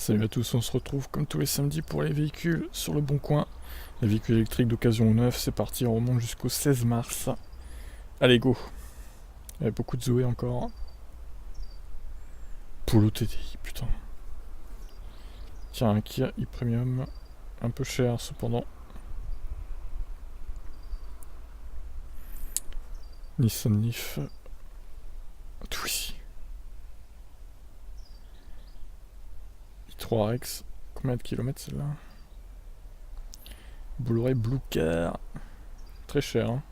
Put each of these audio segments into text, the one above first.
Salut à tous, on se retrouve comme tous les samedis pour les véhicules sur le Bon Coin. Les véhicules électriques d'occasion ou neufs, c'est parti, on remonte jusqu'au 16 mars. Allez go. Il y a beaucoup de Zoé encore. Polo TDI, putain. Tiens, un Kia e-Premium, un peu cher cependant. Nissan Leaf. Tout ici. i3 Rex. Combien de kilomètres celle-là? Bolloré Blue Car. Très cher, hein.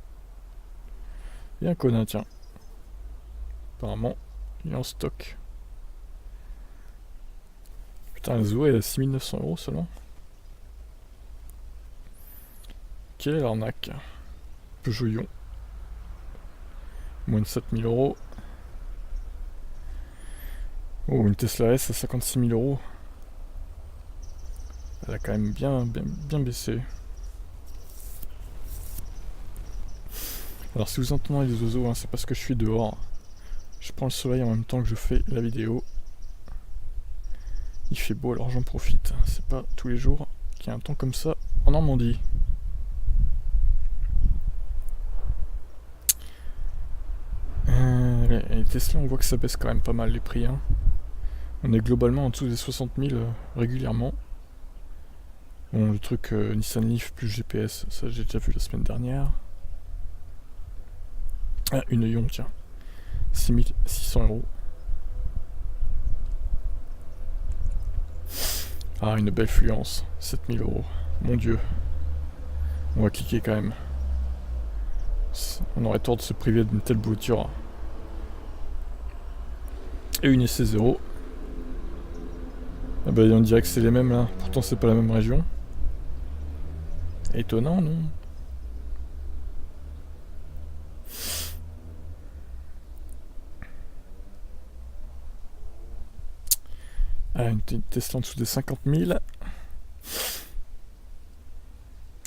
Et un Kona, tiens. Apparemment, il est en stock. Putain, la Zoé elle a 6900€ seulement. Quelle est l'arnaque? Peugeot Ion. Moins de 7000€. Oh, une Tesla S à 56 000€. Elle a quand même bien baissé. Alors si vous entendez les oiseaux, hein, c'est parce que je suis dehors. Je prends le soleil en même temps que je fais la vidéo. Il fait beau alors j'en profite. C'est pas tous les jours qu'il y a un temps comme ça en Normandie. Les Tesla, on voit que ça baisse quand même pas mal les prix, hein. On est globalement en dessous des 60 000 régulièrement. Bon, le truc Nissan Leaf plus GPS, ça j'ai déjà vu la semaine dernière. Ah, une Ion, tiens. 6600€. Ah, une belle fluence. 7000€. Mon dieu. On va cliquer quand même. On aurait tort de se priver d'une telle voiture. Et une SC0. Ah bah on dirait que c'est les mêmes là. Pourtant c'est pas la même région. Étonnant, non? Ah, une Tesla en dessous des 50 000.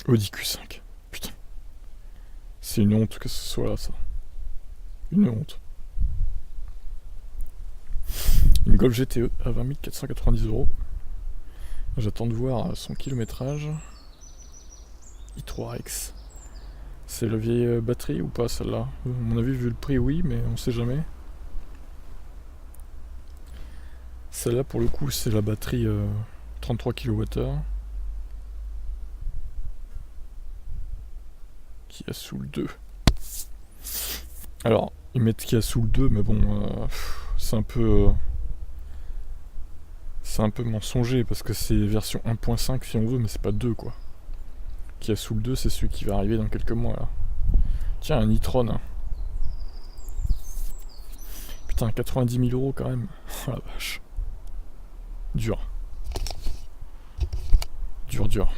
Audi Q5. Putain. C'est une honte que ce soit là, ça. Une honte. Une Golf GTE à 20 490€. J'attends de voir son kilométrage. i3 Rex. C'est la vieille batterie ou pas celle-là? À mon avis, vu le prix, oui, mais on sait jamais. Celle-là, pour le coup, c'est la batterie 33 kWh. Qui a sous le 2. Alors, ils mettent qui a sous le 2, mais bon, c'est un peu. C'est un peu mensonger parce que c'est version 1.5 si on veut, mais c'est pas 2 quoi. Qui a sous le 2, c'est celui qui va arriver dans quelques mois là. Tiens, un e-tron. Hein. Putain, 90 000€ quand même. Oh la vache. Dur. Dur.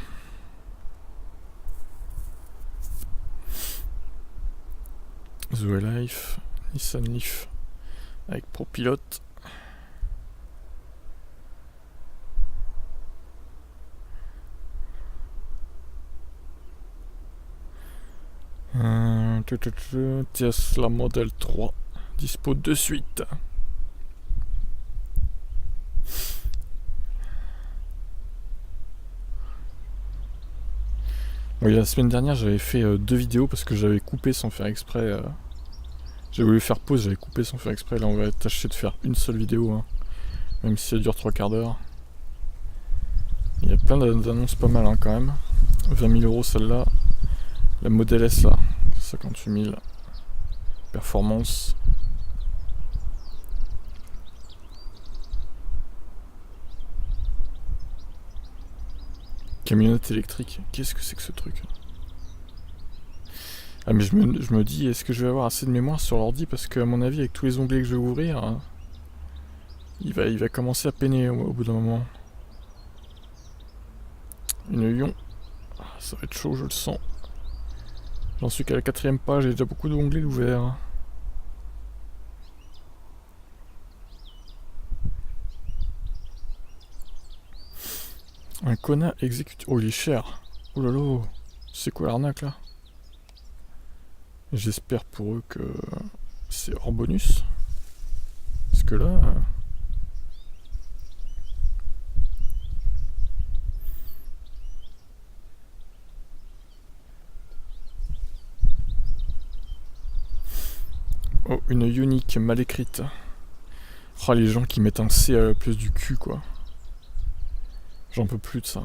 Zoé Life, Nissan Leaf avec ProPilot. Tesla Model 3 dispo de suite. Oui, la semaine dernière j'avais fait 2 vidéos parce que j'avais coupé sans faire exprès. J'avais voulu faire pause, j'avais coupé sans faire exprès. Là on va tâcher de faire une seule vidéo, hein, même si ça dure 3 quarts d'heure. Il y a plein d'annonces pas mal hein, quand même. 20 000€ celle-là. La Model S là, 58 000. Performance. Camionnette électrique. Qu'est-ce que c'est que ce truc? Ah mais je me dis, est-ce que je vais avoir assez de mémoire sur l'ordi? Parce qu'à mon avis, avec tous les onglets que je vais ouvrir, hein, il va commencer à peiner au bout d'un moment. Une Ion. Ah, ça va être chaud, je le sens. J'en suis qu'à la 4ème page, j'ai déjà beaucoup d'onglets ouverts. Un Kona exécute. Oh, il est cher. Oh là là. C'est quoi l'arnaque là? J'espère pour eux que c'est hors bonus. Parce que là. une unique mal écrite. Oh, les gens qui mettent un C à la place du Q, quoi. J'en peux plus de ça.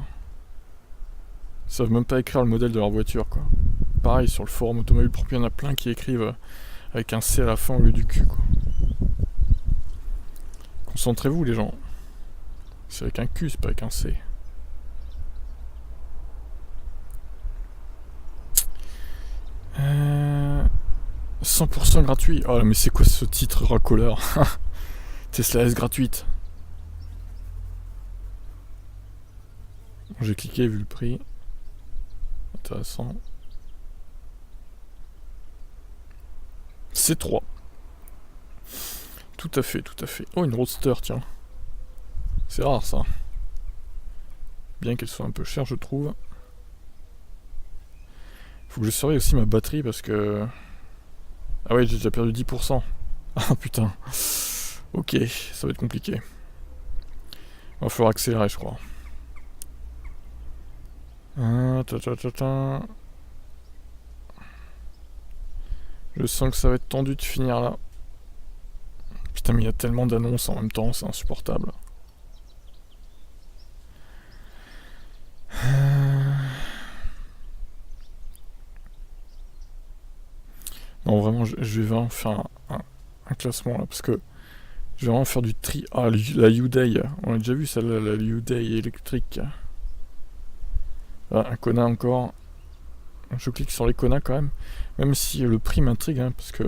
Ils savent même pas écrire le modèle de leur voiture, quoi. Pareil, sur le forum automobile propre, il y en a plein qui écrivent avec un C à la fin au lieu du Q, quoi. Concentrez-vous, les gens. C'est avec un Q, c'est pas avec un C. Euh... 100% gratuit. Oh mais c'est quoi ce titre racoleur? Tesla S gratuite. Bon, j'ai cliqué, vu le prix. Intéressant. C3. Tout à fait, tout à fait. Oh, une Roadster, tiens. C'est rare, ça. Bien qu'elle soit un peu chère, je trouve. Faut que je surveille aussi ma batterie, parce que... Ah ouais, j'ai déjà perdu 10%. Ah putain. Ok, ça va être compliqué. Il va falloir accélérer, je crois. Je sens que ça va être tendu de finir là. Putain, mais il y a tellement d'annonces en même temps, c'est insupportable. Non, vraiment, je vais vraiment faire un classement là, parce que je vais vraiment faire du tri. Ah, la U-Day, on a déjà vu celle-là, la U-Day électrique. Ah, un Kona encore. Je clique sur les Kona quand même, même si le prix m'intrigue, hein, parce que...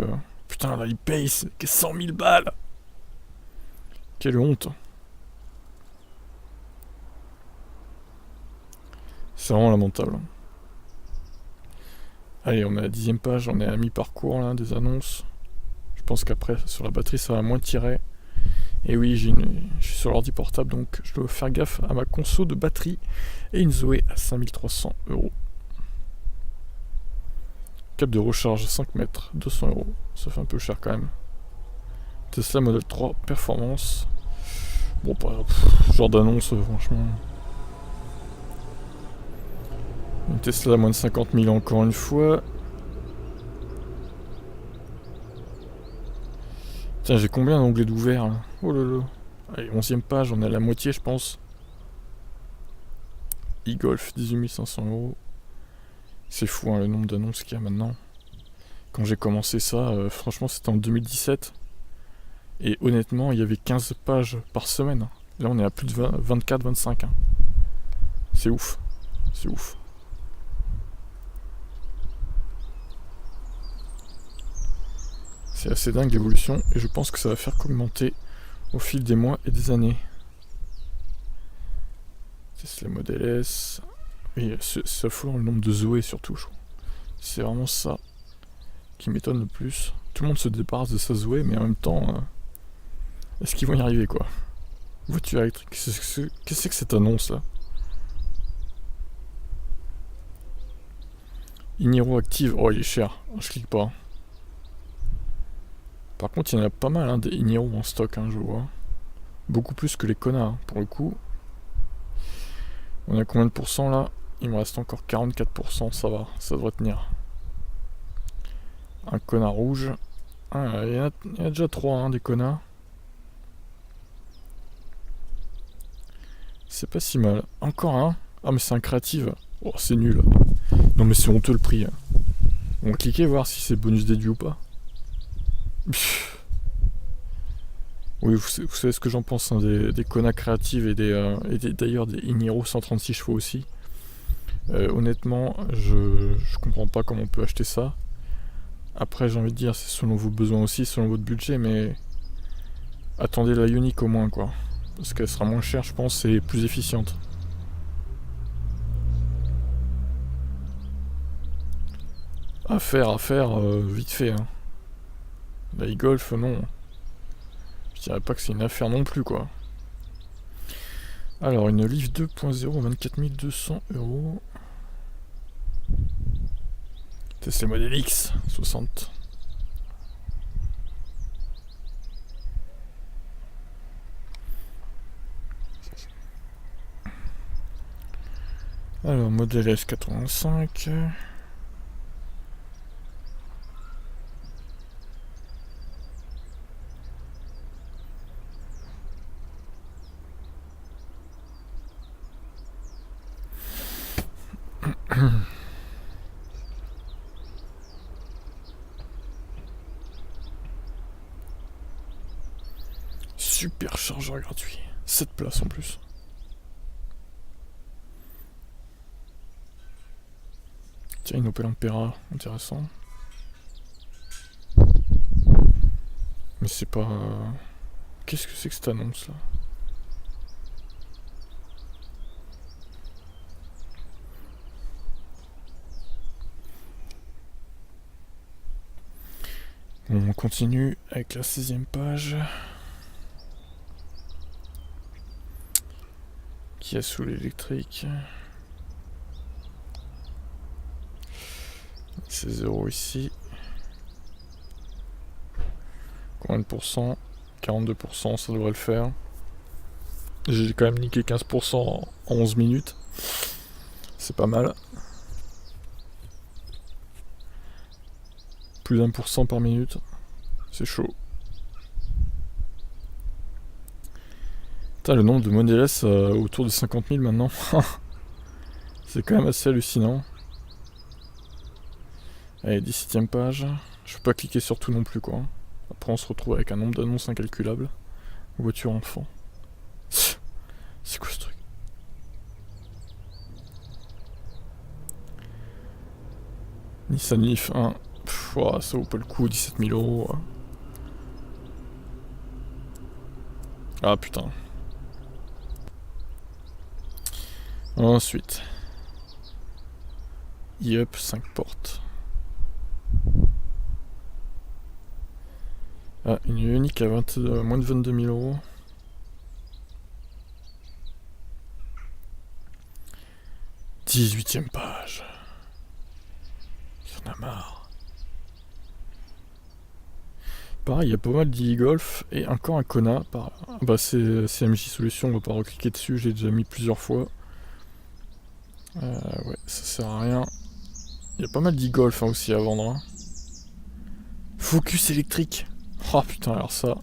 Putain, là, il paye 100 000 balles. Quelle honte. C'est vraiment lamentable. Allez, on est à la 10ème page, on est à mi-parcours là, des annonces. Je pense qu'après, sur la batterie, ça va moins tirer. Et oui, je suis sur l'ordi portable, donc je dois faire gaffe à ma conso de batterie. Et une Zoé à 5300 €. Câble de recharge 5 mètres, 200 €. Ça fait un peu cher quand même. Tesla Model 3 Performance. Bon, genre d'annonce, franchement. Une Tesla à moins de 50 000 encore une fois. Tiens, j'ai combien d'onglets d'ouvert là? Oh là là. Allez, 11ème page, on est à la moitié, je pense. E-Golf, 18 500 €. C'est fou, hein, le nombre d'annonces qu'il y a maintenant. Quand j'ai commencé ça, franchement, c'était en 2017. Et honnêtement, il y avait 15 pages par semaine. Là, on est à plus de 24-25. Hein. C'est ouf. C'est ouf. C'est assez dingue l'évolution. Et je pense que ça va faire qu'augmenter au fil des mois et des années. Tesla Model S. Et c'est affolant le nombre de Zoé surtout, je crois. C'est vraiment ça qui m'étonne le plus. Tout le monde se débarrasse de sa Zoé, mais en même temps, est-ce qu'ils vont y arriver, quoi? Voiture électrique, qu'est-ce que c'est que cette annonce là? Iniro active, oh il est cher, je clique pas. Par contre il y en a pas mal, hein, des Iniro en stock, hein, je vois. Beaucoup plus que les connards, pour le coup. On a combien de pourcents là? Il me reste encore 44%, ça va, ça devrait tenir. Un connard rouge. Ah, il y en a déjà 3, hein, des connards. C'est pas si mal. Encore un. Ah mais c'est un créatif. Oh c'est nul. Non mais c'est honteux le prix. On va cliquer voir si c'est bonus déduit ou pas. Oui, vous savez ce que j'en pense, hein, des Kona créatives et d'ailleurs des Iniro 136 chevaux aussi. Honnêtement, je comprends pas comment on peut acheter ça. Après, j'ai envie de dire, c'est selon vos besoins aussi, selon votre budget, mais attendez la Ioniq au moins, quoi. Parce qu'elle sera moins chère, je pense, et plus efficiente. À faire, vite fait. Hein. La e-Golf, non. Je dirais pas que c'est une affaire non plus, quoi. Alors, une Leaf 2.0, 24 200 €. Tesla Model X, 60. Alors, Model S 85. Super chargeur gratuit. 7 places en plus. Tiens, une Opel Ampera, intéressant. Mais c'est pas... Qu'est-ce que c'est que cette annonce là? Bon, on continue avec la 16e page. Qui a sous l'électrique. C'est 0 ici. Combien de pourcents? 42%, ça devrait le faire. J'ai quand même niqué 15% en 11 minutes. C'est pas mal. Plus d'1% par minute. C'est chaud. Putain, le nombre de Model S autour de 50 000 maintenant. C'est quand même assez hallucinant. Allez, 17ème page. Je peux pas cliquer sur tout non plus, quoi. Après, on se retrouve avec un nombre d'annonces incalculable. Voiture enfant. C'est quoi ce truc? Nissan Leaf 1. Pff, oh, ça vaut pas le coup, 17 000 euros. Ah putain. Ensuite. E-Up 5 portes. Ah, une unique à moins de 22 000 euros. « 18ème page. Il y en a marre. Pareil, il y a pas mal d'e-golf et encore un Kona. Bah, c'est CMJ Solutions, on va pas recliquer dessus, j'ai déjà mis plusieurs fois. Ouais, ça sert à rien. Il y a pas mal d'e-golf aussi à vendre. Hein. Focus électrique. Oh putain, alors ça.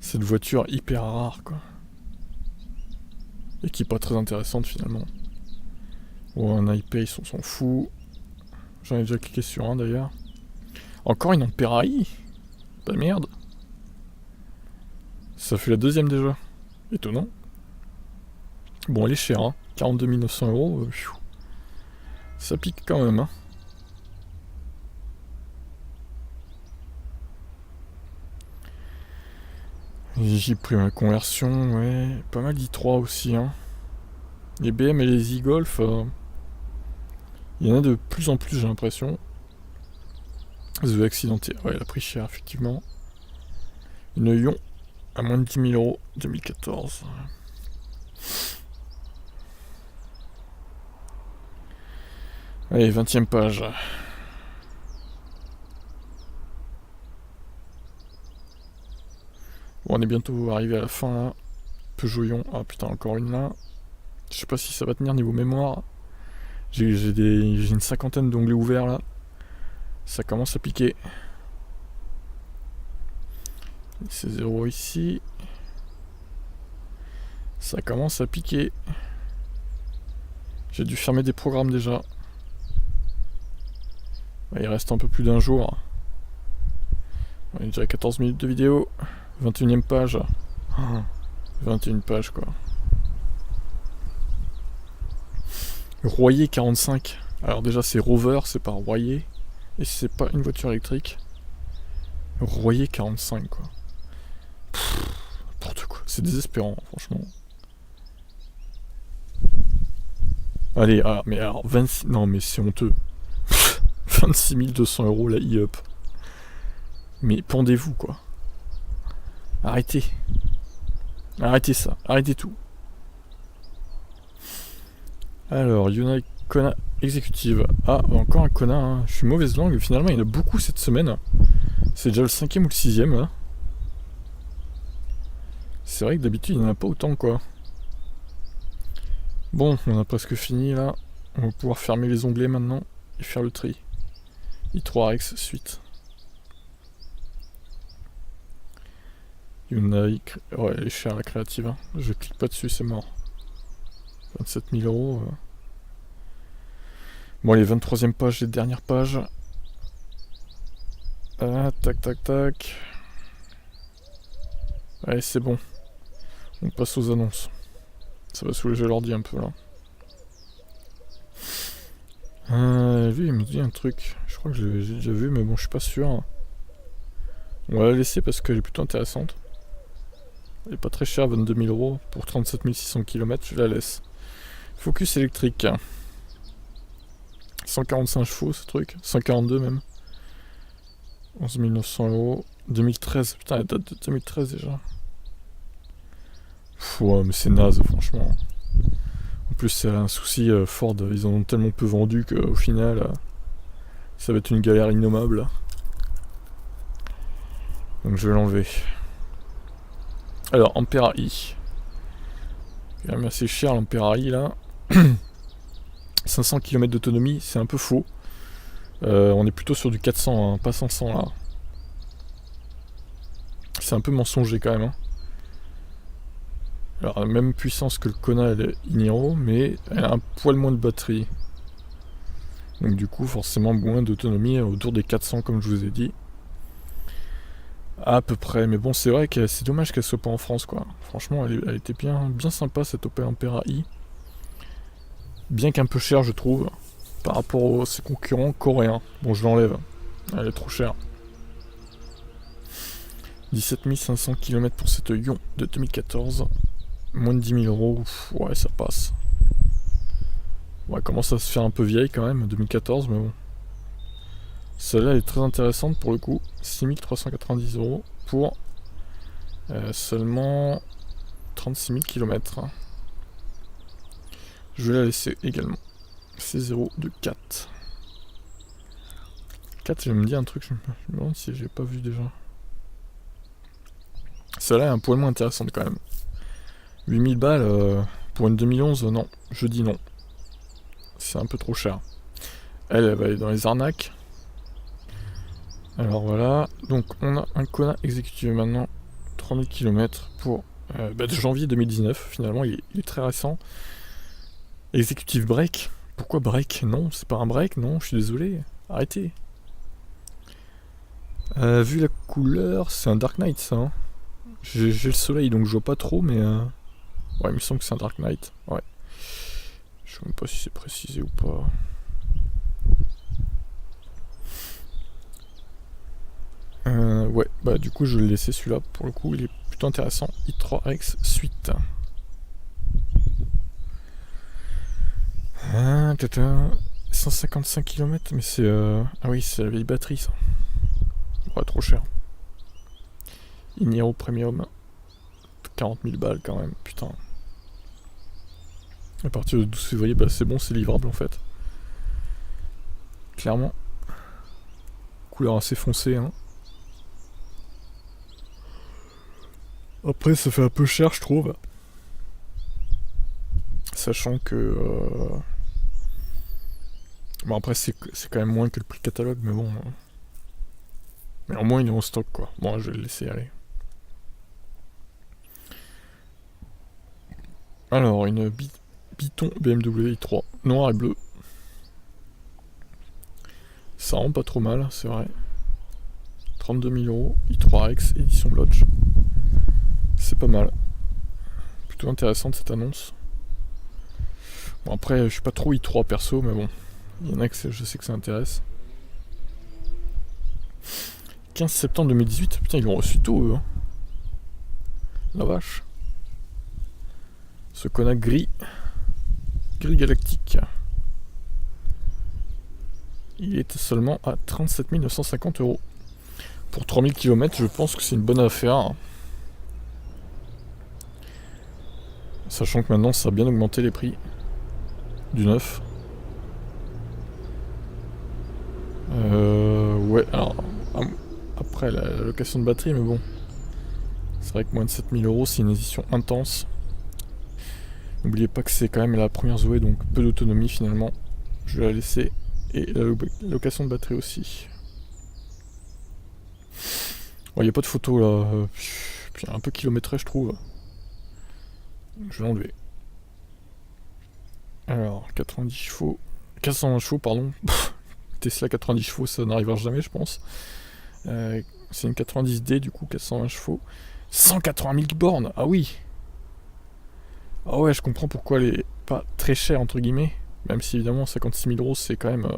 Cette voiture hyper rare, quoi. Et qui est pas très intéressante finalement. Bon, un iPace, on s'en fout. J'en ai déjà cliqué sur un d'ailleurs. Encore une Ampera i. Bah merde. Ça fait la deuxième déjà. Étonnant. Bon, elle est chère, hein. 42 900 euros. Ça pique quand même, hein. J'ai pris ma conversion, ouais. Pas mal d'i3 aussi, hein. Les BM et les e-Golf, il y en a de plus en plus, j'ai l'impression. The accidenté, ouais, elle a pris cher, effectivement. Une Ion à moins de 10 000 euros, 2014. Allez, 20ème page. Bon, on est bientôt arrivé à la fin, là. Peugeot Ion, ah putain, encore une là. Je sais pas si ça va tenir niveau mémoire. J'ai une cinquantaine d'onglets ouverts là. Ça commence à piquer. C'est 0 ici. Ça commence à piquer. J'ai dû fermer des programmes déjà. Il reste un peu plus d'un jour. On est déjà à 14 minutes de vidéo. 21ème page. 21 pages quoi. Royer 45. Alors déjà c'est Rover, c'est pas Royer. Et c'est pas une voiture électrique. Royer 45 quoi. N'importe quoi. C'est désespérant franchement. Allez, mais alors 26... Non mais c'est honteux. 26 200 euros la e-up. Mais pendez-vous quoi. Arrêtez. Arrêtez ça. Arrêtez tout. Alors, Hyundai Kona exécutive. Ah, encore un Kona. Hein. Je suis mauvaise langue. Finalement, il y en a beaucoup cette semaine. C'est déjà le 5ème ou le 6ème. Hein. C'est vrai que d'habitude, il n'y en a pas autant, quoi. Bon, on a presque fini, là. On va pouvoir fermer les onglets maintenant et faire le tri. i3Rex, suite. Hyundai... Ouais, elle est chère, la créative. Hein. Je clique pas dessus, c'est mort. 27 000 euros. Bon, les 23e page, les dernières pages. Ah, tac, tac, tac. Allez, c'est bon. On passe aux annonces. Ça va soulager l'ordi un peu là. Lui, il me dit un truc. Je crois que j'ai déjà vu, mais bon, je suis pas sûr. On va la laisser parce qu'elle est plutôt intéressante. Elle est pas très chère, 22 000 euros pour 37 600 km, je la laisse. Focus électrique. 145 chevaux ce truc, 142 même. 11 900 euros. 2013, putain, elle date de 2013 déjà. Ouais, mais c'est naze, franchement. En plus, c'est un souci, Ford, ils en ont tellement peu vendu qu'au final, ça va être une galère innommable. Donc je vais l'enlever. Alors, Ampera i. C'est quand même assez cher l'Ampera i là. 500 km d'autonomie, c'est un peu faux. On est plutôt sur du 400, hein, pas 500 là. C'est un peu mensonger quand même. Hein. Alors, la même puissance que le Kona et Niro, mais elle a un poil moins de batterie. Donc du coup, forcément moins d'autonomie, autour des 400 comme je vous ai dit. À peu près, mais bon, c'est vrai que c'est dommage qu'elle soit pas en France, quoi. Franchement, elle était bien sympa cette Opel Ampera i. Bien qu'un peu cher, je trouve, par rapport à ses concurrents coréens. Bon, je l'enlève, elle est trop chère. 17 500 km pour cette Ion de 2014. Moins de 10 000 euros, ouais, ça passe. Ouais, elle commence à se faire un peu vieille quand même, 2014, mais bon. Celle-là est très intéressante pour le coup. 6 390 euros pour seulement 36 000 km. Je vais la laisser également. C'est 0 de 4. 4, je me dis un truc, je me demande si j'ai pas vu déjà. Celle-là est un poil moins intéressante quand même. 8000 balles pour une 2011, non. Je dis non. C'est un peu trop cher. Elle va aller dans les arnaques. Alors voilà. Donc on a un Kona exécutif maintenant. 3000 km pour de janvier 2019. Finalement, il est très récent. Executive break. Pourquoi break? Non, c'est pas un break, non, je suis désolé. Arrêtez. Vu la couleur, c'est un Dark Knight ça. Hein. J'ai le soleil donc je vois pas trop, mais ouais, il me semble que c'est un Dark Knight. Ouais. Je sais même pas si c'est précisé ou pas. Ouais, bah du coup je vais le laisser celui-là. Pour le coup, il est plutôt intéressant. i3X Suite. 155 km, mais c'est... Ah oui, c'est la vieille batterie ça. Ouais, trop cher. Iniro Premium. 40 000 balles quand même, putain. À partir du 12 février, bah c'est bon, c'est livrable en fait. Clairement. Couleur assez foncée, hein. Après, ça fait un peu cher, je trouve. Sachant que... Bon, après, c'est quand même moins que le prix catalogue, mais bon... Mais au moins, il est en stock, quoi. Bon, je vais le laisser aller. Alors, une Biton BMW i3, noir et bleu. Ça rend pas trop mal, c'est vrai. 32 000 euros, i3X, édition Lodge. C'est pas mal. Plutôt intéressante cette annonce. Bon, après, je suis pas trop i3 perso, mais bon. Il y en a que je sais que ça intéresse. 15 septembre 2018, putain, ils l'ont reçu tôt, eux. Hein. La vache. Ce Kona gris. Gris galactique. Il est seulement à 37 950 euros. Pour 3000 km, je pense que c'est une bonne affaire. Sachant que maintenant, ça a bien augmenté les prix du neuf. Ouais, alors... Après, la location de batterie, mais bon. C'est vrai que moins de 7000 euros, c'est une édition intense. N'oubliez pas que c'est quand même la première Zoé, donc peu d'autonomie finalement. Je vais la laisser. Et la location de batterie aussi. Il n'y a pas de photo là. Puis un peu kilométré, je trouve. Je vais l'enlever. Alors, 90 chevaux. 420 chevaux, pardon. Tesla 90 chevaux, ça n'arrivera jamais, je pense. C'est une 90D, du coup, 420 chevaux. 180 000 bornes, ah oui. Ah ouais, je comprends pourquoi elle est pas très chère, entre guillemets. Même si, évidemment, 56 000 euros, c'est quand même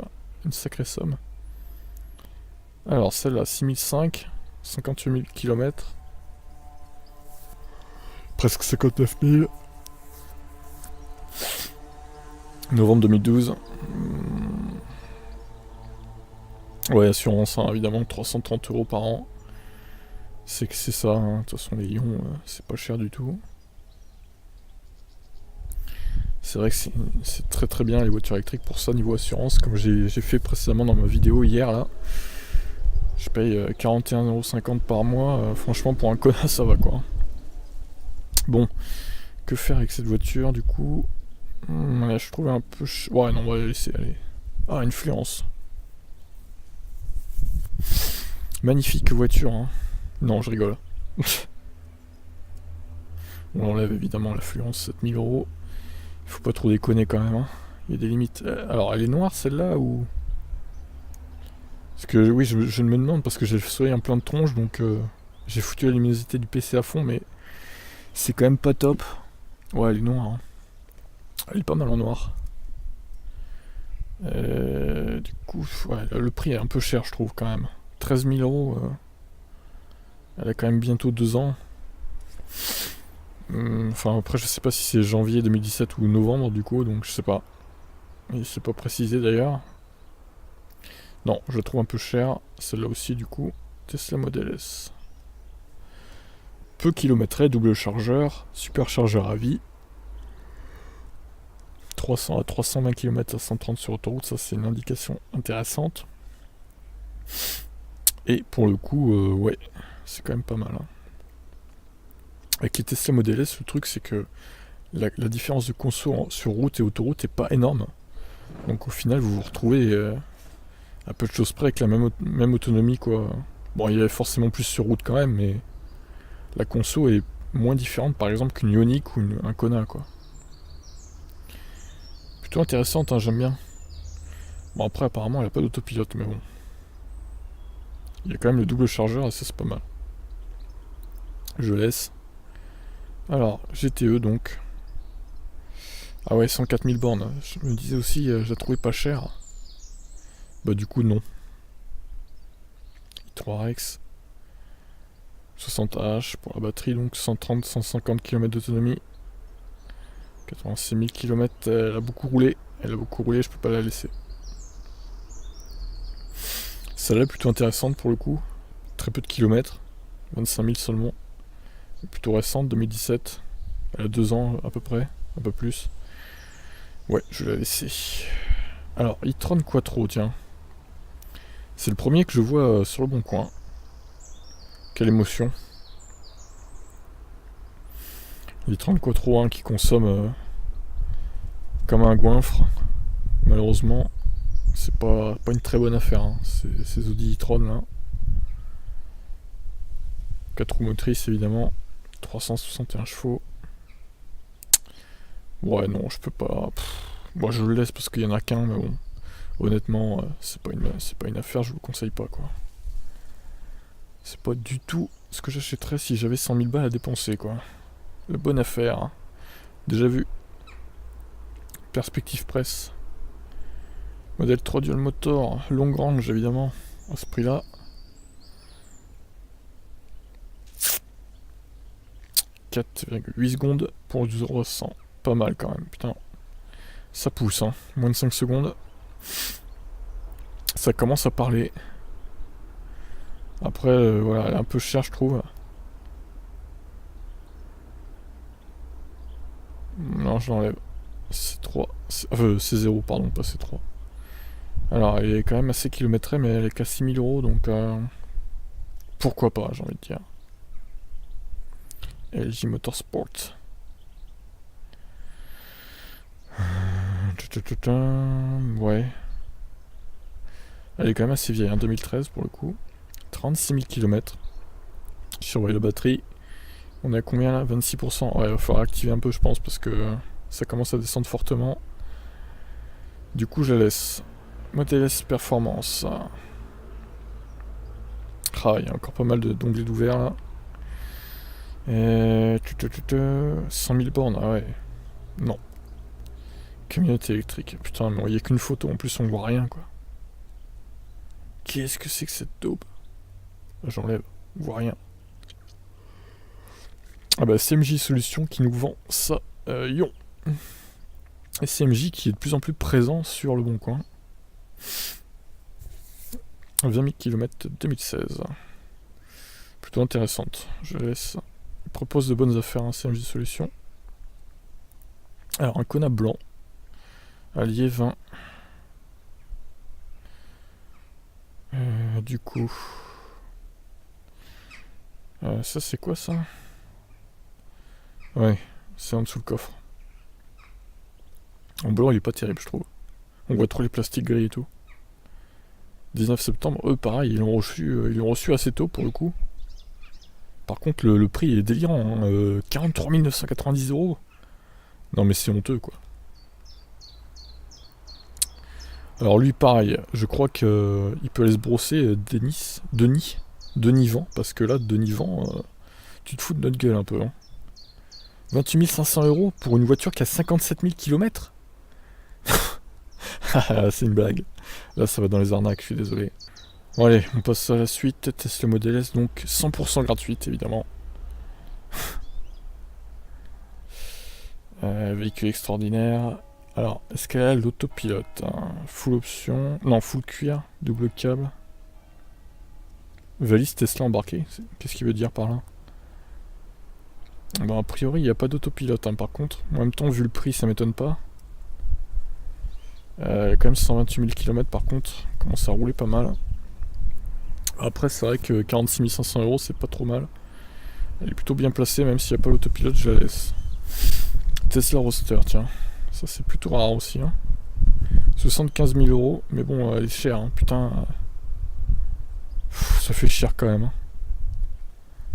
une sacrée somme. Alors, celle-là, 6005, 58 000 km. Presque 59 000. Novembre 2012. Ouais, assurance, hein, évidemment, 330 euros par an. C'est que c'est ça, hein. De toute façon, les ions, c'est pas cher du tout. C'est vrai que c'est très très bien les voitures électriques pour ça, niveau assurance, comme j'ai fait précédemment dans ma vidéo hier, là. Je paye 41,50€ par mois, franchement, pour un connard, ça va, quoi. Bon, que faire avec cette voiture, du coup? Ouais, je trouve un peu... Ouais, non, on va la laisser aller. Ah, Influence. Magnifique voiture, hein. Non, je rigole. On enlève évidemment l'affluence, 7000 euros. Il faut pas trop déconner quand même, hein. Il y a des limites. Alors, elle est noire celle-là ou... Parce que oui, je me demande parce que j'ai le soleil en plein de tronche, donc j'ai foutu la luminosité du PC à fond, mais c'est quand même pas top. Ouais, elle est noire, hein. Elle est pas mal en noir. Du coup, ouais, le prix est un peu cher, je trouve, quand même. 13 000 euros. Elle a quand même bientôt 2 ans. Enfin, après, je sais pas si c'est janvier 2017 ou novembre, du coup, donc je sais pas. Et c'est pas précisé d'ailleurs. Non, je la trouve un peu chère. Celle-là aussi, du coup. Tesla Model S. Peu kilométré, double chargeur, superchargeur à vie. 300 à 320 km à 130 sur autoroute, ça c'est une indication intéressante. Et pour le coup, ouais, c'est quand même pas mal, hein. Avec les Tesla Model S, le truc c'est que la différence de conso sur route et autoroute est pas énorme. Donc au final, vous vous retrouvez à peu de choses près avec la même autonomie, quoi. Bon, il y a forcément plus sur route quand même, mais la conso est moins différente par exemple qu'une Ioniq ou un Kona, quoi. Plutôt intéressante, hein, j'aime bien. Bon, après apparemment elle a pas d'autopilote, mais bon. Il y a quand même le double chargeur et ça c'est pas mal. Je laisse. Alors, GTE donc. Ah ouais, 104 000 bornes. Je me disais aussi, je la trouvais pas chère. Bah du coup non. i3 Rex. 60H pour la batterie, donc 130-150 km d'autonomie. 86 000 km, elle a beaucoup roulé. Elle a beaucoup roulé, je peux pas la laisser. Celle-là est plutôt intéressante pour le coup. Très peu de kilomètres. 25 000 seulement. Plutôt récente, 2017. Elle a 2 ans à peu près, un peu plus. Ouais, je vais la laisser. Alors, e-tron Quattro, tiens. C'est le premier que je vois sur le bon coin. Quelle émotion. E-tron Quattro 1 qui consomme comme un goinfre. Malheureusement, c'est pas une très bonne affaire, hein, ces Audi e-tron là. 4 roues motrices évidemment. 361 chevaux. Ouais, non, je peux pas. Moi, je le laisse parce qu'il y en a qu'un, mais bon. Honnêtement, c'est pas une affaire, je vous le conseille pas, quoi. C'est pas du tout ce que j'achèterais si j'avais 100 000 balles à dépenser, quoi. La bonne affaire, hein. Déjà vu. Perspective presse. Modèle 3 dual motor, long range évidemment, à ce prix-là. « 4,8 secondes pour 0-100. Pas mal quand même, putain. Ça pousse, hein. Moins de 5 secondes. Ça commence à parler. Après, voilà, elle est un peu chère, je trouve. Non, je l'enlève. C'est 3. C'est 0, pardon, pas c'est 3. Alors, elle est quand même assez kilométrée, mais elle est qu'à 6 000 euros, donc pourquoi pas, j'ai envie de dire. LG Motorsport. Ouais. Elle est quand même assez vieille, hein, 2013 pour le coup. 36 000 km. Je surveille la batterie. On est à combien là? 26%. Ouais, il va falloir activer un peu, je pense, parce que ça commence à descendre fortement. Du coup, je la laisse. Model S Performance. Ah, il y a encore pas mal d'onglets d'ouvert là. 100 000 bornes, ah ouais. Non. Camionnette électrique. Putain, mais il n'y a qu'une photo, en plus on voit rien quoi. Qu'est-ce que c'est que cette daube? J'enlève, on voit rien. Ah bah CMJ Solutions qui nous vend ça, Yon. Et CMJ qui est de plus en plus présent sur le Bon Coin. 20 000 km 2016. Plutôt intéressante, je laisse. Il propose de bonnes affaires, hein, CMJ Solutions. Alors un Kona blanc. Allier 20. Du coup... ça c'est quoi ça? Ouais, c'est en dessous le coffre. En blanc il est pas terrible je trouve. On voit trop les plastiques gris et tout. 19 septembre, eux pareil, ils l'ont reçu assez tôt pour le coup. Par contre le prix est délirant, hein, 43 990 €. Non mais c'est honteux quoi. Alors lui pareil, je crois qu'il peut aller se brosser Denis Vent, parce que là Denis Vent, tu te fous de notre gueule un peu. Hein. 28 500 € pour une voiture qui a 57 000 km. C'est une blague. Là ça va dans les arnaques, je suis désolé. Bon allez, on passe à la suite, teste le Model S, donc 100% gratuite évidemment. Véhicule extraordinaire. Alors, est-ce qu'elle a l'autopilote hein? Full option. Non, full cuir, double câble. Valise Tesla embarquée. Qu'est-ce qu'il veut dire par là? Bon, a priori, il n'y a pas d'autopilote hein, par contre. En même temps, vu le prix, ça m'étonne pas. Elle a quand même 128 000 km par contre. Commence à rouler pas mal. Après, c'est vrai que 46 500 €, c'est pas trop mal. Elle est plutôt bien placée, même s'il n'y a pas l'autopilote, je la laisse. Tesla Roadster, tiens. Ça c'est plutôt rare aussi. Hein. 75 000 €, mais bon, elle est chère. Hein. Putain, ça fait cher quand même. Hein.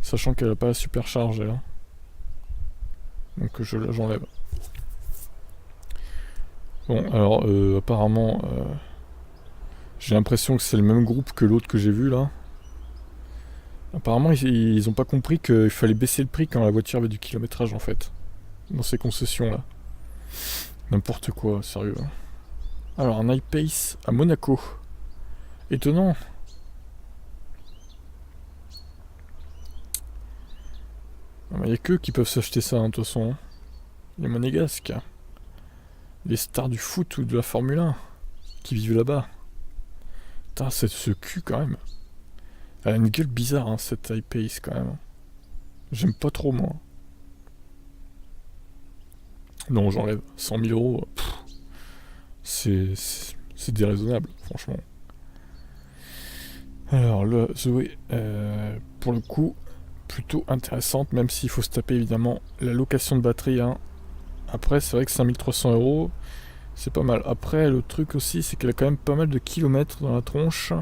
Sachant qu'elle n'a pas la supercharge, elle. Hein. Donc j'enlève. Bon, alors apparemment, j'ai l'impression que c'est le même groupe que l'autre que j'ai vu là. Apparemment, ils ont pas compris qu'il fallait baisser le prix quand la voiture avait du kilométrage en fait. Dans ces concessions là. N'importe quoi, sérieux. Alors, un iPace à Monaco. Étonnant. Il n'y a qu'eux qui peuvent s'acheter ça, hein, de toute façon. Hein. Les monégasques. Les stars du foot ou de la Formule 1 qui vivent là-bas. Putain, c'est ce cul quand même. Elle a une gueule bizarre, hein, cette iPace quand même. J'aime pas trop, moi. Non, j'enlève 100 000 €. C'est déraisonnable, franchement. Alors, le Zoé, pour le coup, plutôt intéressante, même s'il faut se taper évidemment la location de batterie. Hein. Après, c'est vrai que 5300 €, c'est pas mal. Après, le truc aussi, c'est qu'elle a quand même pas mal de kilomètres dans la tronche.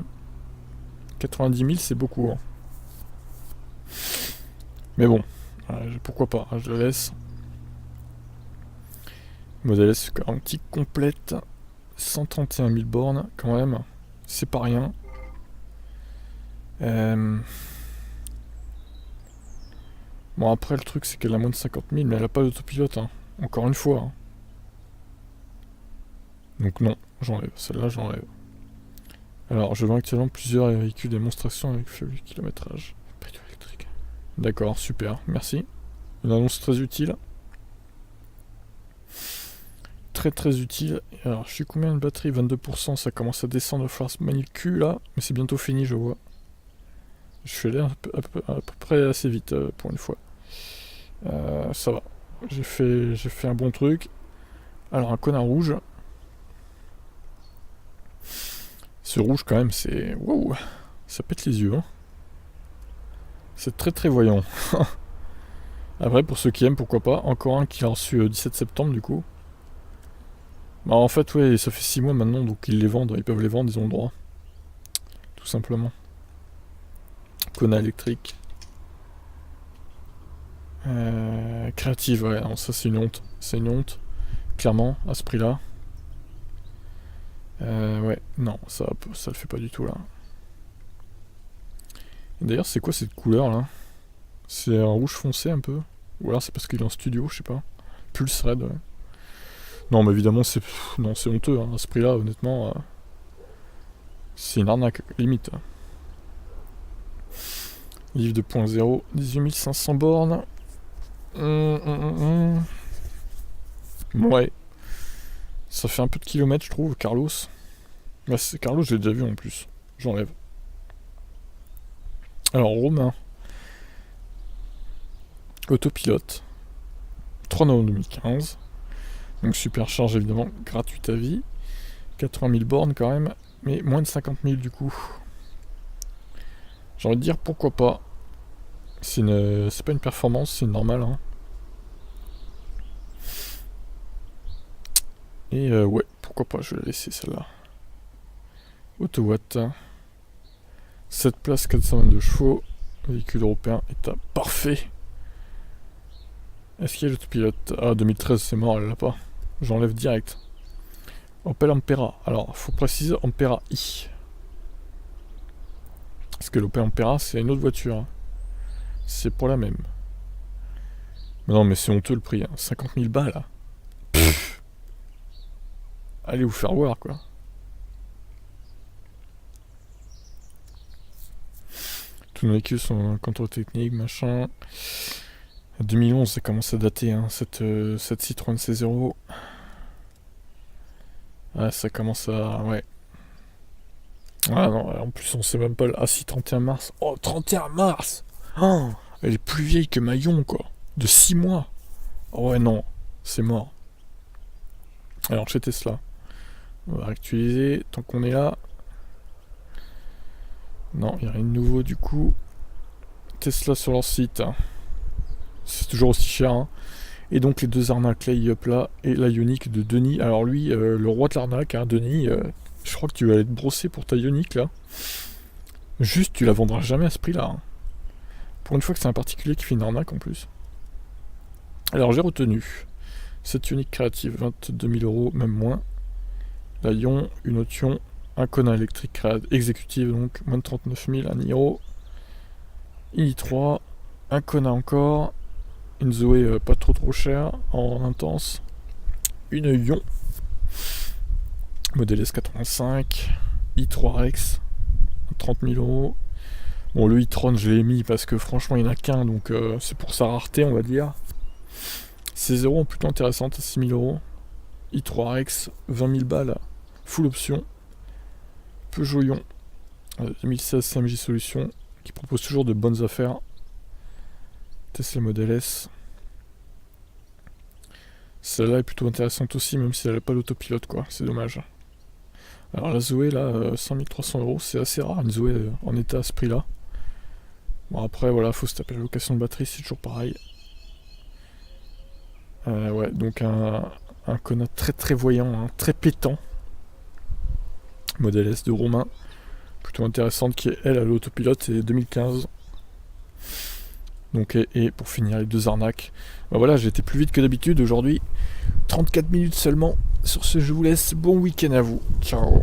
90 000, c'est beaucoup. Hein. Mais bon, pourquoi pas, hein, je la laisse. Model S garantie complète, 131 000 bornes quand même, c'est pas rien. Bon après le truc c'est qu'elle a moins de 50 000 mais elle a pas d'autopilote, hein. Encore une fois. Hein. Donc non, j'enlève, celle-là j'enlève. Alors je vends actuellement plusieurs véhicules démonstration avec faible kilométrage. Pas électrique. D'accord, super, merci. Une annonce très utile. Très utile. Alors je suis combien de batterie? 22%, ça commence à descendre, il va falloir se manier le cul là, mais c'est bientôt fini je vois. Je suis allé à peu près assez vite pour une fois. Ça va. J'ai fait un bon truc. Alors un connard rouge. Ce rouge quand même c'est... Wow. Ça pète les yeux. Hein. C'est très voyant. Après pour ceux qui aiment pourquoi pas. Encore un qui a reçu 17 septembre du coup. Bah, en fait ouais ça fait 6 mois maintenant donc ils les vendent. Ils peuvent les vendre, ils ont le droit. Tout simplement. Kona électrique. Créative, ouais, non, ça c'est une honte. C'est une honte, clairement, à ce prix-là. Ouais, non, ça le fait pas du tout là. Et d'ailleurs, c'est quoi cette couleur là? C'est un rouge foncé un peu? Ou alors c'est parce qu'il est en studio, je sais pas. Pulse Red, ouais. Non, mais évidemment, non, c'est honteux, hein. À ce prix-là, honnêtement, c'est une arnaque, limite. Livre 2.0, 18 500 bornes. Ouais. Ça fait un peu de kilomètres, je trouve, Carlos. Bah, Carlos, je l'ai déjà vu en plus. J'enlève. Alors, Romain. Autopilote. 3 novembre 2015. Donc, supercharge, évidemment, gratuite à vie. 80 000 bornes quand même. Mais moins de 50 000 du coup. J'ai envie de dire pourquoi pas. C'est pas une performance, c'est normal. Hein. Et ouais, pourquoi pas, je vais la laisser celle-là. Autowatt. 7 places, 422 chevaux. Véhicule européen, état parfait. Est-ce qu'il y a l'autopilote? Ah, 2013, c'est mort, elle l'a pas. J'enlève direct. Opel Ampera. Alors, faut préciser Ampera i. Parce que l'Opel Ampera, c'est une autre voiture. Hein. C'est pour la même. Mais non, mais c'est honteux le prix. Hein. 50 000 balles. Là. Allez vous faire voir, quoi. Tous nos véhicules sont en contrôle technique, machin. 2011, ça commence à dater, hein, cette Citroën C0. Ah, ça commence à... Ouais. Ah non, en plus on sait même pas... Ah si, 31 mars. Oh, 31 mars. Oh, elle est plus vieille que Maillon, quoi. De 6 mois. Oh ouais, non. C'est mort. Alors, chez Tesla. On va actualiser tant qu'on est là. Non, il n'y a rien de nouveau du coup. Tesla sur leur site. C'est toujours aussi cher. Hein. Et donc les deux arnaques, la Up là et la Ioniq de Denis. Alors lui, le roi de l'arnaque, hein, Denis, je crois que tu vas aller te brosser pour ta Ioniq là. Juste, tu la vendras jamais à ce prix-là. Hein. Pour une fois que c'est un particulier qui fait une arnaque en plus. Alors j'ai retenu cette Ioniq créative, 22 000 €, même moins. La Ion, une Otion, un Kona électrique exécutive, donc moins de 39 000, un Niro. i3, un Kona encore. Une Zoé pas trop chère, en intense. Une Ion. Modèle S85. i3 Rex. 30 000 €. Bon, le i-tron, je l'ai mis parce que franchement, il n'y en a qu'un, donc c'est pour sa rareté, on va dire. Ces 0 plutôt intéressantes à 6 000 €. i3 Rex, 20 000 balles. Full option. Peugeot Ion. 2016 CMJ Solutions, qui propose toujours de bonnes affaires. Tesla Model S. Celle-là est plutôt intéressante aussi, même si elle n'a pas l'autopilote, quoi. C'est dommage. Alors la Zoé, là, 100 300 €, c'est assez rare, une Zoé en état à ce prix-là. Bon, après, voilà, faut se taper la location de batterie, c'est toujours pareil. Ouais, donc un Kona très voyant, hein, très pétant. Modèle S de Romain. Plutôt intéressante, qui est, elle, à l'autopilote, c'est 2015. Donc, et pour finir, les deux arnaques. Ben voilà, j'ai été plus vite que d'habitude aujourd'hui. 34 minutes seulement. Sur ce, je vous laisse. Bon week-end à vous. Ciao.